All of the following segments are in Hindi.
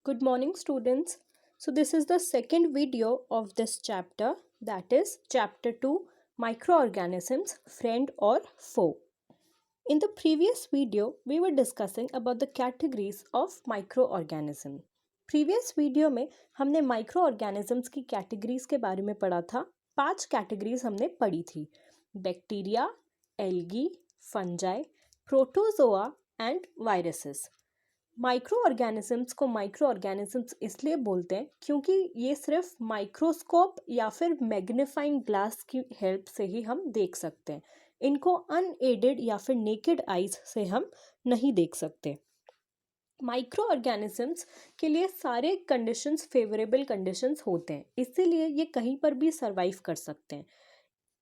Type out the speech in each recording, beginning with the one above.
Good morning, students. So, this is the second video of this chapter, that is, chapter 2 Microorganisms, Friend or Foe. In the previous video, we were discussing about the categories of microorganism. Previous video में हमने microorganisms की categories के बारे में पढ़ा था. 5 categories हमने पढ़ी थी: bacteria, algae, fungi, protozoa and viruses. Micro organisms को माइक्रो ऑर्गेनिजम्स इसलिए बोलते हैं क्योंकि ये सिर्फ माइक्रोस्कोप या फिर मैग्नीफाइंग ग्लास की हेल्प से ही हम देख सकते हैं. इनको अनएडेड या फिर नेकेड आइज से हम नहीं देख सकते. माइक्रो ऑर्गेनिजम्स के लिए सारे कंडीशंस फेवरेबल कंडीशंस होते हैं, इसीलिए ये कहीं पर भी सरवाइव कर सकते हैं.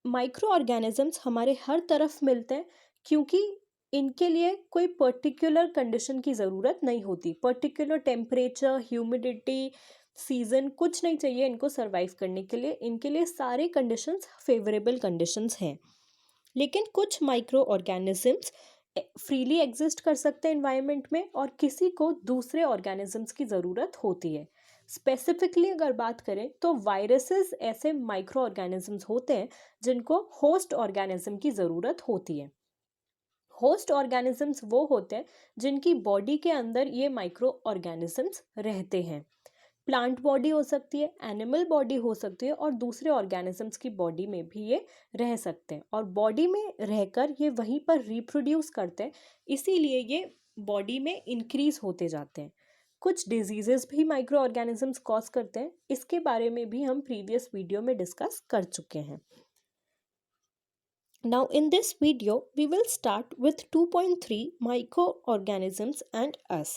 माइक्रो ऑर्गेनिजम्स हमारे हर तरफ मिलते हैं क्योंकि इनके लिए कोई पर्टिकुलर कंडीशन की ज़रूरत नहीं होती. पर्टिकुलर टेम्परेचर, ह्यूमिडिटी, सीज़न कुछ नहीं चाहिए इनको सरवाइव करने के लिए. इनके लिए सारे कंडीशंस फेवरेबल कंडीशंस हैं. लेकिन कुछ माइक्रो ऑर्गेनिजम्स फ्रीली एग्जिस्ट कर सकते हैं एनवायरनमेंट में और किसी को दूसरे ऑर्गेनिजम्स की ज़रूरत होती है. स्पेसिफिकली अगर बात करें तो वायरसेस ऐसे माइक्रो ऑर्गेनिजम्स होते हैं जिनको होस्ट ऑर्गेनिज्म की ज़रूरत होती है. होस्ट ऑर्गेनिजम्स वो होते हैं जिनकी बॉडी के अंदर ये माइक्रो ऑर्गेनिजम्स रहते हैं. प्लांट बॉडी हो सकती है, एनिमल बॉडी हो सकती है और दूसरे ऑर्गेनिजम्स की बॉडी में भी ये रह सकते हैं और बॉडी में रहकर ये वहीं पर रिप्रोड्यूस करते हैं, इसीलिए ये बॉडी में इंक्रीज होते जाते हैं. कुछ डिजीजेस भी माइक्रो ऑर्गेनिजम्स कॉज करते हैं, इसके बारे में भी हम प्रीवियस वीडियो में डिस्कस कर चुके हैं. Now in this video, we will start with 2.3 microorganisms and us.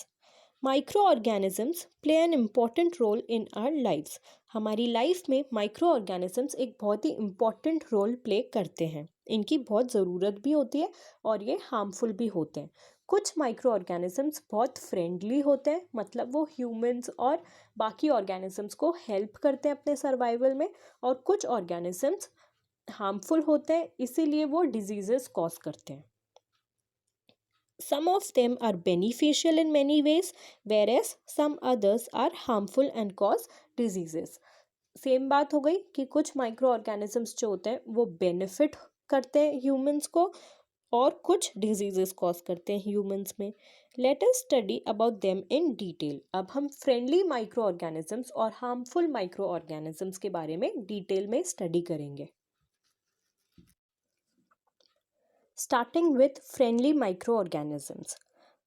Microorganisms play an important role in our lives. हमारी लाइफ में माइक्रोऑर्गेनिजम्स एक बहुत ही इम्पॉर्टेंट रोल प्ले करते हैं. इनकी बहुत ज़रूरत भी होती है और ये हार्मफुल भी होते हैं. कुछ माइक्रोऑर्गेनिजम्स बहुत फ्रेंडली होते हैं, मतलब वो ह्यूमंस और बाकी ऑर्गेनिजम्स को हेल्प करते हैं अपने सर्वाइवल में, और कुछ ऑर्गेनिजम्स हार्मफुल होते हैं, इसीलिए वो डिजीजेस कॉज करते हैं. Some of them are beneficial in many ways, whereas some others are harmful and cause diseases. Same बात हो गई कि कुछ माइक्रो ऑर्गेनिजम्स जो होते हैं वो बेनिफिट करते हैं ह्यूमंस को और कुछ डिजीजेस कॉज करते हैं ह्यूमंस में. Let us study about them in detail. अब हम फ्रेंडली माइक्रो ऑर्गेनिजम्स और हार्मफुल माइक्रो ऑर्गेनिजम्स के बारे में डिटेल में स्टडी करेंगे. Starting with friendly microorganisms.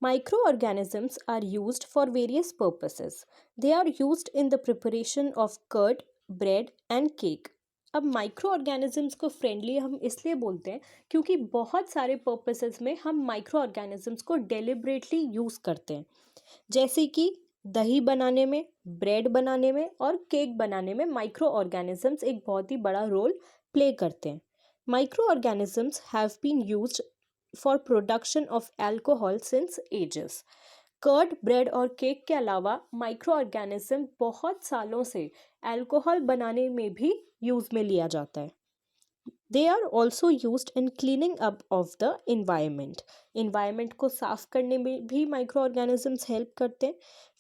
Microorganisms are used for various purposes. They are used in the preparation of curd, bread and cake. अब माइक्रो ऑर्गेनिजम्स को फ्रेंडली हम इसलिए बोलते हैं क्योंकि बहुत सारे पर्पसेस में हम माइक्रो ऑर्गेनिजम्स को डेलिब्रेटली यूज़ करते हैं, जैसे कि दही बनाने में, ब्रेड बनाने में और केक बनाने में माइक्रो ऑर्गेनिजम्स एक बहुत ही बड़ा रोल प्ले करते हैं. Microorganisms have been used for production of alcohol since ages. Curd, bread और केक के अलावा माइक्रो ऑर्गेनिज्म बहुत सालों से अल्कोहल बनाने में भी यूज में लिया जाता है. They are also used in cleaning up of the environment. Environment को साफ करने में भी माइक्रो ऑर्गेनिजम्स हेल्प करते हैं.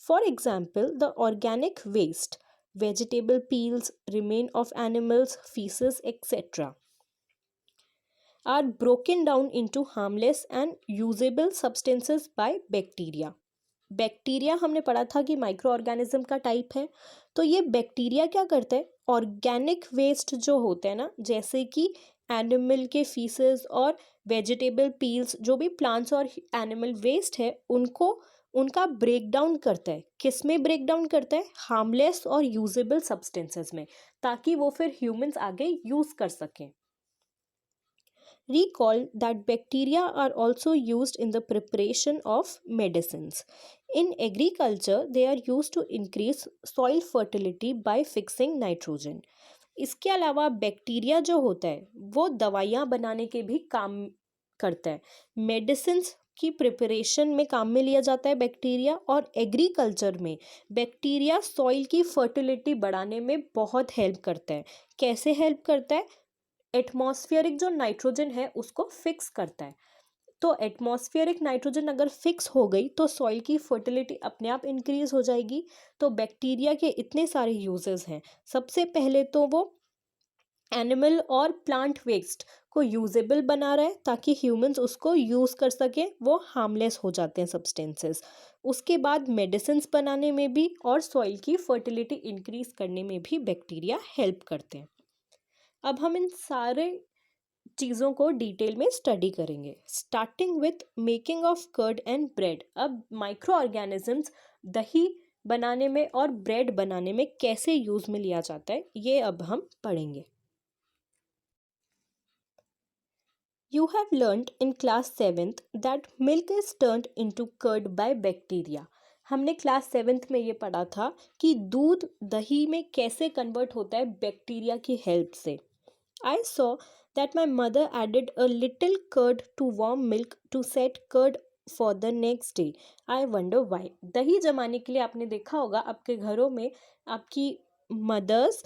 For example, the organic waste, vegetable peels, remain of animals, faeces etcetera are broken down into harmless and usable substances by bacteria. Bacteria हमने पढ़ा था कि माइक्रो ऑर्गेनिज्म का टाइप है. तो ये बैक्टीरिया क्या करते हैं, ऑर्गेनिक वेस्ट जो होते हैं ना, जैसे कि एनिमल के फीसेस और वेजिटेबल पील्स, जो भी प्लांट्स और एनिमल वेस्ट है, उनका ब्रेक डाउन करता है. किस में ब्रेक डाउन करता है? हार्मलेस और यूजेबल सब्सटेंसेस में, ताकि वो फिर ह्यूमंस आगे यूज कर सकें. Recall that bacteria are also used in the preparation of medicines. In agriculture, they are used to increase soil fertility by fixing nitrogen. इसके अलावा बैक्टीरिया जो होता है वो दवाइयाँ बनाने के भी काम करता है. मेडिसिन्स की प्रिपरेशन में काम में लिया जाता है बैक्टीरिया, और एग्रीकल्चर में बैक्टीरिया सॉइल की फर्टिलिटी बढ़ाने में बहुत हेल्प करता है. कैसे हेल्प करता है? एटमॉस्फेरिक जो नाइट्रोजन है उसको फिक्स करता है. तो एटमॉस्फेरिक नाइट्रोजन अगर फिक्स हो गई तो सॉइल की फर्टिलिटी अपने आप इंक्रीज हो जाएगी। तो बैक्टीरिया के इतने सारे यूजेस हैं। सबसे पहले तो वो एनिमल और प्लांट वेस्ट को यूजेबल बना रहा है ताकि ह्यूमंस उसको यूज़ कर सकें, वो हार्मलेस हो जाते हैं सब्सटेंसेस। उसके बाद मेडिसिन्स बनाने में भी और सॉइल की फर्टिलिटी इंक्रीज करने में भी बैक्टीरिया हेल्प करते हैं। अब हम इन सारे चीज़ों को डिटेल में स्टडी करेंगे, starting with making of curd and bread. अब माइक्रो ऑर्गेनिजम्स दही बनाने में और ब्रेड बनाने में कैसे यूज़ में लिया जाता है, ये अब हम पढ़ेंगे। You have learned in class 7th that milk is turned into curd by bacteria. हमने क्लास 7th में ये पढ़ा था कि दूध दही में कैसे कन्वर्ट होता है बैक्टीरिया की हेल्प से। I saw that my mother added a little curd to warm milk to set curd for the next day. I wonder why. दही जमाने के लिए आपने देखा होगा आपके घरों में आपकी मदर्स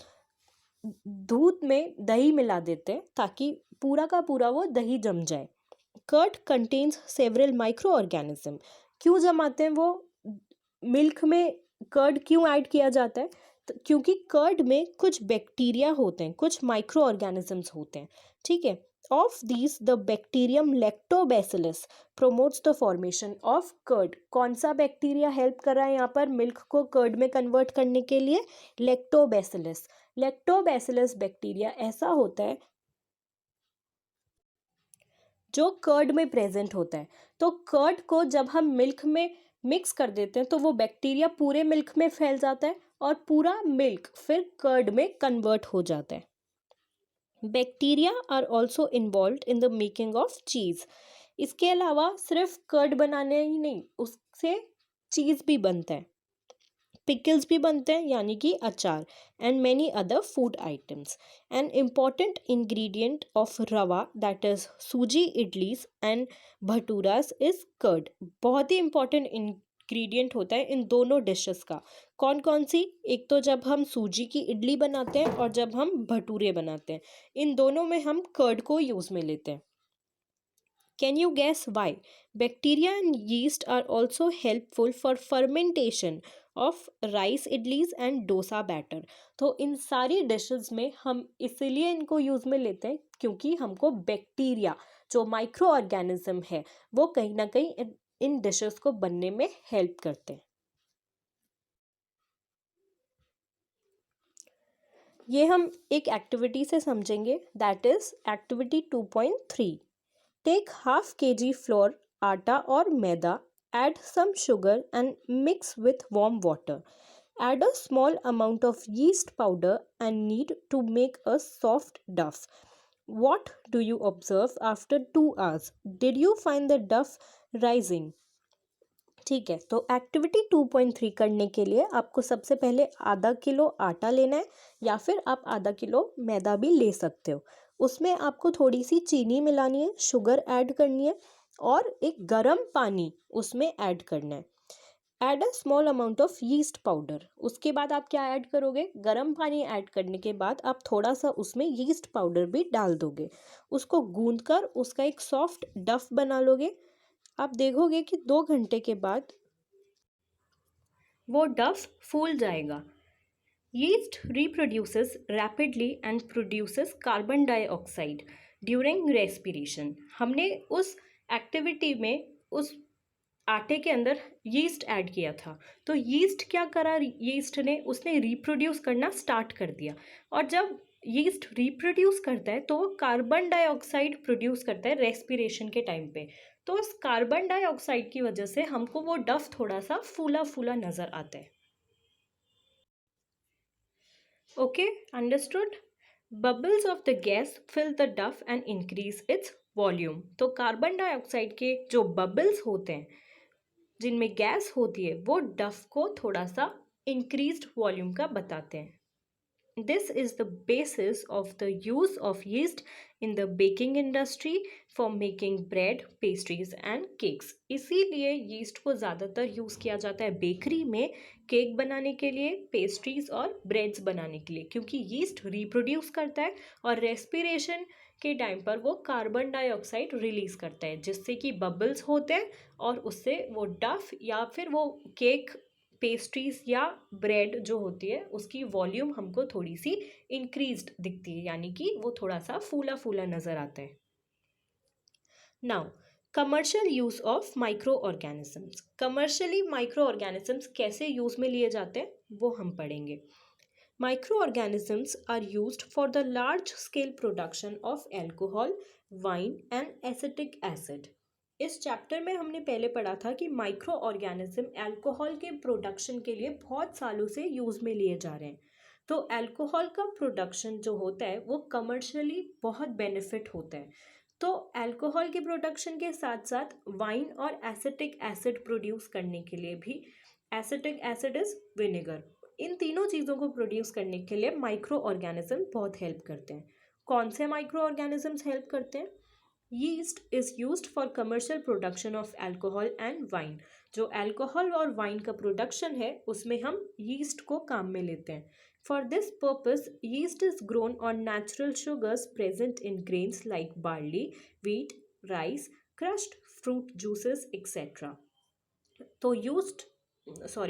दूध में दही मिला देते हैं ताकि पूरा का पूरा वो दही जम जाए। Curd contains several micro organism. क्यों जमाते हैं वो मिल्क में? कर्ड क्यों ऐड किया जाता है? क्योंकि कर्ड में कुछ बैक्टीरिया होते हैं, कुछ माइक्रो ऑर्गेनिजम्स होते हैं, ठीक है। Of these the bacterium lactobacillus promotes the formation of curd. कौन सा बैक्टीरिया हेल्प कर रहा है यहाँ पर मिल्क को कर्ड में कन्वर्ट करने के लिए? लैक्टोबैसिलस। लैक्टोबैसिलस बैक्टीरिया ऐसा होता है जो कर्ड में प्रेजेंट होता है। तो कर्ड को जब हम मिल्क में मिक्स कर देते हैं तो वो बैक्टीरिया पूरे मिल्क में फैल जाता है और पूरा मिल्क फिर कर्ड में कन्वर्ट हो जाता है। Bacteria are also involved in the making of cheese. इसके अलावा सिर्फ कर्ड बनाने ही नहीं, उससे चीज़ भी बनता है, पिकल्स भी बनते हैं यानी कि अचार, and many other food items. An important ingredient of रवा दैट इज सूजी idlis and bhaturas is curd. बहुत ही इंपॉर्टेंट इंग्रेडिएंट होता है इन दोनों डिशेस का। कौन कौन सी? एक तो जब हम सूजी की इडली बनाते हैं और जब हम भटूरे बनाते हैं, इन दोनों में हम कर्ड को यूज़ में लेते हैं। Can you guess why? Bacteria and yeast are also helpful for fermentation of rice idlis and dosa batter. तो इन सारी डिशेस में हम इसीलिए इनको यूज़ में लेते हैं क्योंकि हमको बैक्टीरिया जो माइक्रो ऑर्गेनिज्म है वो कहीं ना कहीं इन डिशेस को बनने में हेल्प करते हैं। ये हम एक एक्टिविटी से समझेंगे, that is activity 2.3। Take half kg flour, atta or maida, add some sugar and mix with warm water. Add a small amount of yeast powder and knead to make a soft dough. What do you observe after 2 hours? Did you find the dough rising? ठीक है, तो एक्टिविटी 2.3 करने के लिए आपको सबसे पहले आधा किलो आटा लेना है या फिर आप आधा किलो मैदा भी ले सकते हो। उसमें आपको थोड़ी सी चीनी मिलानी है, शुगर ऐड करनी है और एक गर्म पानी उसमें ऐड करना है। Add a small amount of yeast powder. उसके बाद आप क्या ऐड करोगे? गर्म पानी ऐड करने के बाद आप थोड़ा सा उसमें यीस्ट पाउडर भी डाल दोगे। उसको गूंद कर उसका एक सॉफ्ट डफ बना लोगे। आप देखोगे कि 2 घंटे के बाद वो डफ फूल जाएगा। Yeast reproduces rapidly and produces carbon dioxide during respiration. हमने उस एक्टिविटी में उस आटे के अंदर यीस्ट ऐड किया था, तो यीस्ट क्या करा? यीस्ट ने उसने रिप्रोड्यूस करना स्टार्ट कर दिया, और जब यीस्ट रिप्रोड्यूस करता है तो वो कार्बन डाइऑक्साइड प्रोड्यूस करता है रेस्पिरेशन के टाइम पे। तो उस कार्बन डाइऑक्साइड की वजह से हमको वो डफ थोड़ा सा फूला फूला नज़र आता है। Okay, understood? Bubbles of the gas fill the duff and increase its volume. तो कार्बन डाइऑक्साइड के जो बबल्स होते हैं जिनमें गैस होती है वो डफ को थोड़ा सा इंक्रीज्ड वॉल्यूम का बताते हैं। This is the basis of the use of yeast in the baking industry for making bread, pastries and cakes. इसीलिए yeast को ज़्यादातर यूज़ किया जाता है बेकरी में केक बनाने के लिए, पेस्ट्रीज और ब्रेड्स बनाने के लिए, क्योंकि yeast रिप्रोड्यूस करता है और रेस्पिरेशन के टाइम पर वो कार्बन डाइऑक्साइड रिलीज़ करता है, जिससे कि बबल्स होते हैं और उससे वो डफ या फिर वो केक, पेस्ट्रीज या ब्रेड जो होती है उसकी वॉल्यूम हमको थोड़ी सी इंक्रीज्ड दिखती है, यानी कि वो थोड़ा सा फूला फूला नज़र आता है। Now commercial use of micro organisms. Commercially micro organisms कैसे यूज़ में लिए जाते हैं वो हम पढ़ेंगे। Microorganisms are used for the large scale production of alcohol, wine and acetic acid. इस चैप्टर में हमने पहले पढ़ा था कि माइक्रो ऑर्गेनिज्म अल्कोहल के प्रोडक्शन के लिए बहुत सालों से यूज़ में लिए जा रहे हैं। तो अल्कोहल का प्रोडक्शन जो होता है वो कमर्शियली बहुत बेनिफिट होता है। तो अल्कोहल के प्रोडक्शन के साथ साथ वाइन और एसिटिक एसिड प्रोड्यूस करने के लिए भी, एसिटिक एसिड इज विनेगर, इन तीनों चीज़ों को प्रोड्यूस करने के लिए माइक्रो ऑर्गेनिज्म बहुत हेल्प करते हैं। कौन से माइक्रो ऑर्गेनिजम्स हेल्प करते हैं? Yeast is used for commercial production of alcohol and wine. जो अल्कोहल और वाइन का प्रोडक्शन है उसमें हम यीस्ट को काम में लेते हैं। For this purpose yeast is grown on natural sugars present in grains like barley, wheat, rice, crushed fruit juices etcetera. तो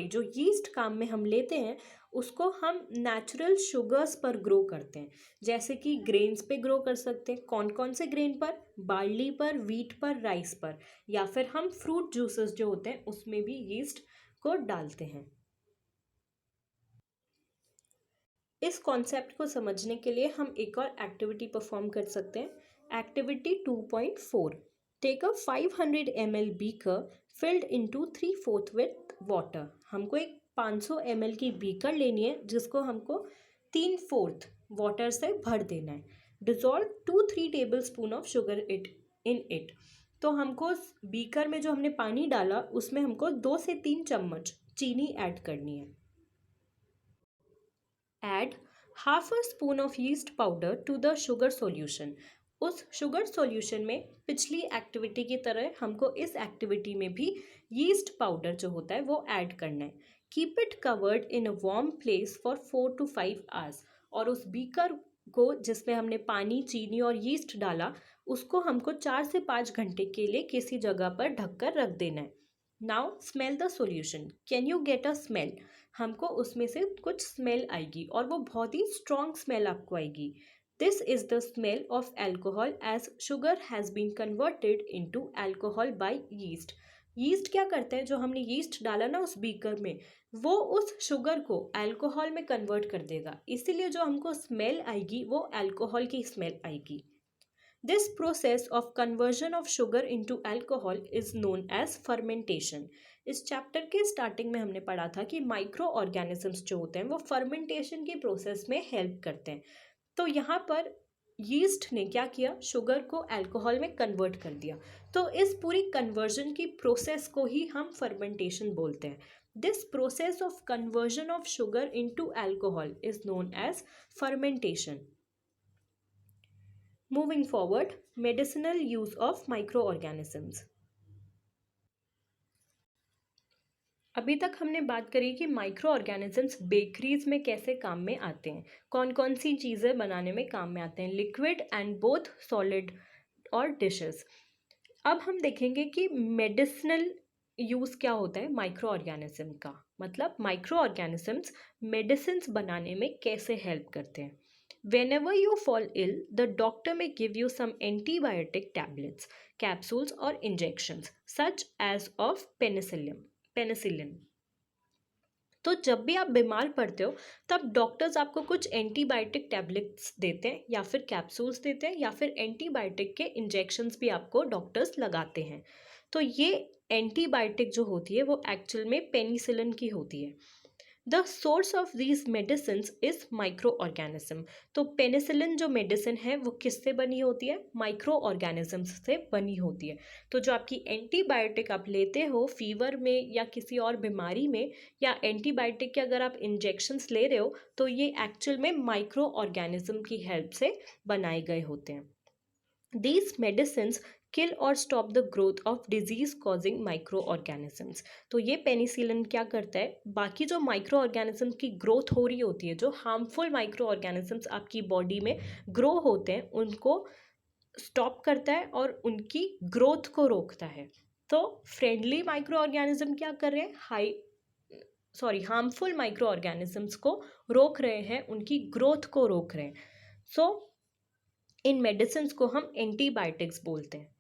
जो यीस्ट काम में हम लेते हैं उसको हम नेचुरल शुगर्स पर ग्रो करते हैं, जैसे कि ग्रेन्स पे ग्रो कर सकते हैं। कौन कौन से ग्रेन पर? बार्ली पर, वीट पर, राइस पर, या फिर हम फ्रूट जूसेस जो होते हैं उसमें भी यीस्ट को डालते हैं। इस कॉन्सेप्ट को समझने के लिए हम एक और एक्टिविटी परफॉर्म कर सकते हैं। Activity 2.4, take a 500 ml beaker filled into 3/4 with water. हमको एक 500 ml की बीकर लेनी है जिसको हमको 3/4 वाटर से भर देना है। Dissolve 2-3 table spoon of sugar in it. तो हमको उस बीकर में जो हमने पानी डाला उसमें हमको 2 से 3 चम्मच चीनी ऐड करनी है। Add half a spoon of yeast powder to the sugar solution. उस शुगर सॉल्यूशन में पिछली एक्टिविटी की तरह हमको इस एक्टिविटी में भी यीस्ट पाउडर जो होता है वो ऐड करना है। Keep it covered in a warm place for 4 to 5 hours. और उस बीकर को जिसमें हमने पानी, चीनी और यीस्ट डाला उसको हमको 4 से 5 घंटे के लिए किसी जगह पर ढककर रख देना है। Now smell the solution. Can you get a smell? हमको उसमें से कुछ स्मेल आएगी और वो बहुत ही स्ट्रॉन्ग स्मेल आपको आएगी। This is the smell of alcohol as sugar has been converted into alcohol by yeast. Yeast क्या करता है? जो हमने यीस्ट डाला ना उस बीकर में, वो उस शुगर को अल्कोहल में कन्वर्ट कर देगा, इसीलिए जो हमको स्मेल आएगी वो अल्कोहल की स्मेल आएगी। This process of conversion of sugar into alcohol is known as fermentation. इस चैप्टर के स्टार्टिंग में हमने पढ़ा था कि माइक्रो ऑर्गेनिजम्स जो होते हैं वो फर्मेंटेशन की प्रोसेस में हेल्प करते हैं। तो यहाँ पर यीस्ट ने क्या किया? शुगर को अल्कोहल में कन्वर्ट कर दिया। तो इस पूरी कन्वर्जन की प्रोसेस को ही हम फर्मेंटेशन बोलते हैं। This process of conversion of sugar into alcohol is known as fermentation. Moving forward, medicinal use of microorganisms. अभी तक हमने बात करी कि माइक्रो ऑर्गेनिजम्स बेकरीज में कैसे काम में आते हैं, कौन कौन सी चीज़ें बनाने में काम में आते हैं, लिक्विड एंड बोथ सॉलिड और डिशेस। अब हम देखेंगे कि मेडिसिनल यूज़ क्या होता है माइक्रो ऑर्गेनिज्म का, मतलब माइक्रो ऑर्गेनिजम्स मेडिसिन बनाने में कैसे हेल्प करते हैं। Whenever you fall ill, the doctor may give you some antibiotic tablets, capsules or injections, such as of penicillin. तो जब भी आप बीमार पड़ते हो तब डॉक्टर्स आपको कुछ एंटीबायोटिक टैबलेट्स देते हैं या फिर कैप्सूल्स देते हैं या फिर एंटीबायोटिक के इंजेक्शंस भी आपको डॉक्टर्स लगाते हैं। तो ये एंटीबायोटिक जो होती है वो एक्चुअल में पेनिसिलिन की होती है। The source of these medicine is micro organism. तो पेनिसिलिन जो मेडिसिन है वो किससे बनी होती है? माइक्रो ऑर्गेनिजम्स से बनी होती है। तो जो आपकी एंटीबायोटिक आप लेते हो फीवर में या किसी और बीमारी में, या एंटीबायोटिक के अगर आप इंजेक्शंस ले रहे हो, तो ये एक्चुअल में माइक्रो ऑर्गेनिज्म की हेल्प से बनाए गए होते हैं। These medicines kill or stop the growth of disease causing microorganisms. तो ये पेनिसिलिन क्या करता है? बाकी जो माइक्रो ऑर्गेनिज्म की ग्रोथ हो रही होती है, जो हार्मफुल माइक्रो ऑर्गेनिजम्स आपकी बॉडी में ग्रो होते हैं, उनको स्टॉप करता है और उनकी ग्रोथ को रोकता है। तो फ्रेंडली माइक्रो ऑर्गेनिज्म क्या कर रहे हैं, हार्मफुल माइक्रो ऑर्गेनिजम्स को रोक रहे हैं, उनकी ग्रोथ को रोक रहे हैं। सो इन मेडिसिन को हम एंटीबायोटिक्स बोलते हैं।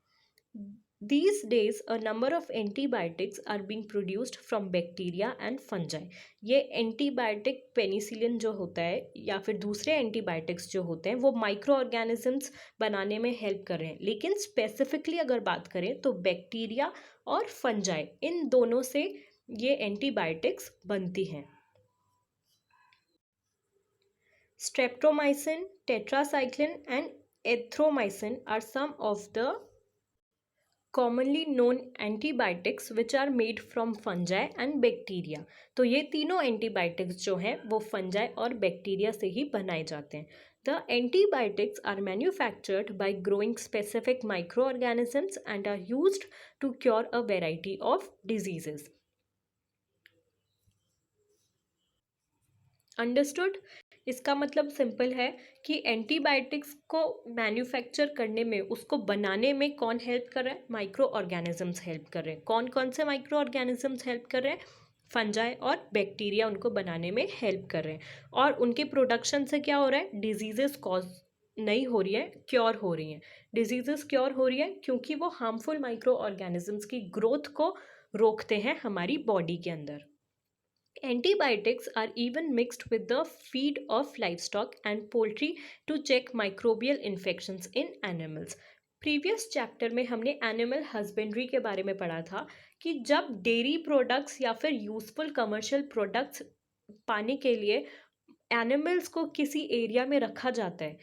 These days, a number of antibiotics are being produced from bacteria and fungi. ये एंटीबायोटिक पेनिसिलिन जो होता है या फिर दूसरे एंटीबायोटिक्स जो होते हैं वो माइक्रो ऑर्गेनिजम्स बनाने में हेल्प कर रहे हैं, लेकिन स्पेसिफिकली अगर बात करें तो बैक्टीरिया और फंजाई, इन दोनों से ये एंटीबायोटिक्स बनती हैं। Streptomycin, tetracycline and erythromycin are some of the commonly known antibiotics which are made from fungi and bacteria. तो ये तीनों एंटीबायोटिक्स जो हैं वो फंजाई और बैक्टीरिया से ही बनाए जाते हैं। The antibiotics are manufactured by growing specific microorganisms and are used to cure a variety of diseases. Understood? इसका मतलब सिंपल है कि एंटीबायोटिक्स को मैन्युफैक्चर करने में, उसको बनाने में कौन हेल्प कर रहा है? माइक्रो ऑर्गेनिजम्स हेल्प कर रहे हैं। कौन कौन से माइक्रो ऑर्गेनिजम्स हेल्प कर रहे हैं? फंजाई और बैक्टीरिया उनको बनाने में हेल्प कर रहे हैं। और उनके प्रोडक्शन से क्या हो रहा है? डिजीजेस कॉज नहीं हो रही है, क्योर हो रही हैं। डिजीजेस क्योर हो रही है क्योंकि वो हार्मफुल माइक्रो ऑर्गेनिजम्स की ग्रोथ को रोकते हैं हमारी बॉडी के अंदर। Antibiotics are even mixed with the feed of livestock and poultry to check microbial infections in animals. Previous chapter में हमने एनिमल हस्बेंड्री के बारे में पढ़ा था कि जब डेयरी प्रोडक्ट्स या फिर यूजफुल कमर्शियल प्रोडक्ट्स पाने के लिए एनिमल्स को किसी एरिया में रखा जाता है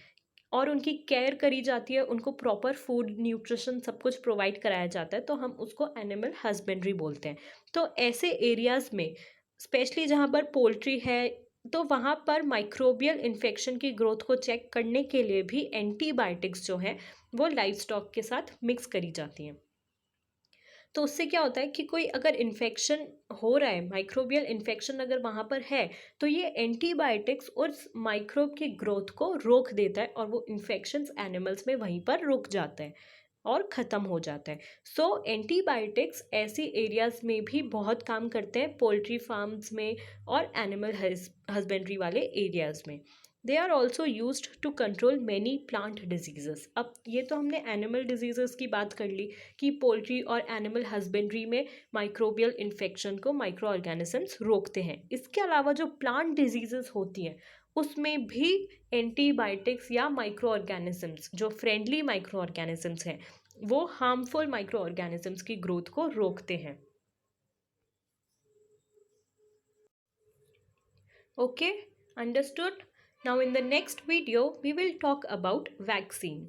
और उनकी केयर करी जाती है, उनको प्रॉपर फूड, न्यूट्रिशन सब कुछ प्रोवाइड कराया जाता है, तो हम उसको एनिमल हस्बेंड्री बोलते हैं। तो ऐसे एरियाज़ में, स्पेशली जहाँ पर पोल्ट्री है, तो वहाँ पर माइक्रोबियल इन्फेक्शन की ग्रोथ को चेक करने के लिए भी एंटीबायोटिक्स जो हैं वो लाइव स्टॉक के साथ मिक्स करी जाती हैं। तो उससे क्या होता है कि कोई अगर इन्फेक्शन हो रहा है, माइक्रोबियल इन्फेक्शन अगर वहाँ पर है, तो ये एंटीबायोटिक्स उस माइक्रोब की ग्रोथ को रोक देता है और वो इन्फेक्शंस एनिमल्स में वहीं पर रुक जाता है और ख़त्म हो जाता है। सो एंटीबायोटिक्स ऐसी एरियाज़ में भी बहुत काम करते हैं, पोल्ट्री फार्म्स में और एनिमल हस्बेंड्री वाले एरियाज़ में। They are also use to control many plant diseases. अब ये तो हमने एनिमल डिजीजेस की बात कर ली कि पोल्ट्री और एनिमल हस्बेंड्री में माइक्रोबियल इन्फेक्शन को माइक्रो ऑर्गेनिजम्स रोकते हैं। इसके अलावा जो प्लांट डिजीजेस होती हैं उसमें भी एंटीबायोटिक्स या माइक्रो ऑर्गेनिजम्स, जो फ्रेंडली माइक्रो ऑर्गेनिजम्स हैं, वो हार्मफुल माइक्रो ऑर्गेनिजम्स की ग्रोथ को रोकते हैं। Okay, understood? Now in the next video, we will talk about vaccine.